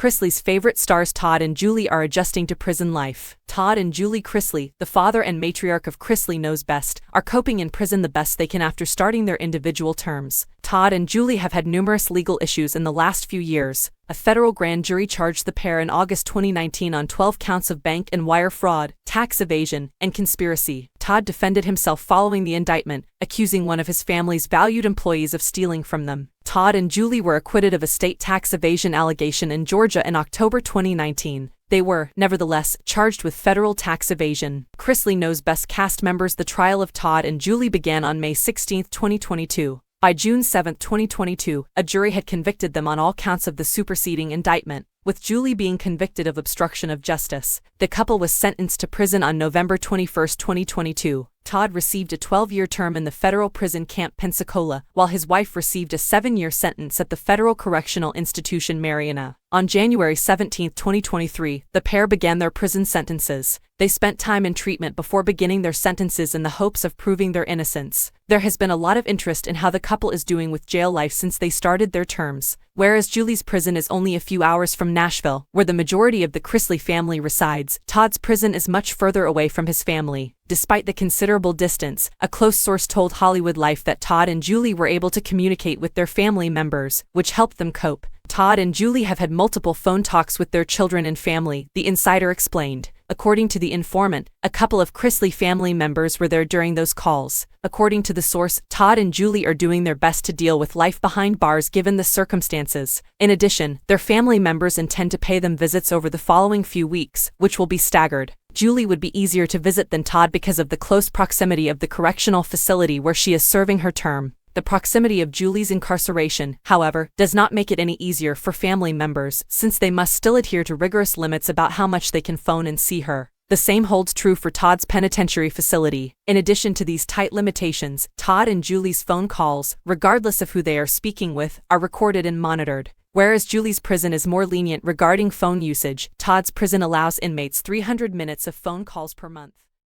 Chrisley's favorite stars Todd and Julie are adjusting to prison life. Todd and Julie Chrisley, the father and matriarch of Chrisley Knows Best, are coping in prison the best they can after starting their individual terms. Todd and Julie have had numerous legal issues in the last few years. A federal grand jury charged the pair in August 2019 on 12 counts of bank and wire fraud, tax evasion, and conspiracy. Todd defended himself following the indictment, accusing one of his family's valued employees of stealing from them. Todd and Julie were acquitted of a state tax evasion allegation in Georgia in October 2019. They were, nevertheless, charged with federal tax evasion. Chrisley Knows Best cast members. The trial of Todd and Julie began on May 16, 2022. By June 7, 2022, a jury had convicted them on all counts of the superseding indictment, with Julie being convicted of obstruction of justice. The couple was sentenced to prison on November 21, 2022. Todd received a 12-year term in the federal prison Camp Pensacola, while his wife received a 7-year sentence at the Federal Correctional Institution Mariana. On January 17, 2023, the pair began their prison sentences. They spent time in treatment before beginning their sentences in the hopes of proving their innocence. There has been a lot of interest in how the couple is doing with jail life since they started their terms. Whereas Julie's prison is only a few hours from Nashville, where the majority of the Chrisley family resides, Todd's prison is much further away from his family. Despite the considerable distance, a close source told Hollywood Life that Todd and Julie were able to communicate with their family members, which helped them cope. Todd and Julie have had multiple phone talks with their children and family, the insider explained. According to the informant, a couple of Chrisley family members were there during those calls. According to the source, Todd and Julie are doing their best to deal with life behind bars given the circumstances. In addition, their family members intend to pay them visits over the following few weeks, which will be staggered. Julie would be easier to visit than Todd because of the close proximity of the correctional facility where she is serving her term. The proximity of Julie's incarceration, however, does not make it any easier for family members, since they must still adhere to rigorous limits about how much they can phone and see her. The same holds true for Todd's penitentiary facility. In addition to these tight limitations, Todd and Julie's phone calls, regardless of who they are speaking with, are recorded and monitored. Whereas Julie's prison is more lenient regarding phone usage, Todd's prison allows inmates 300 minutes of phone calls per month.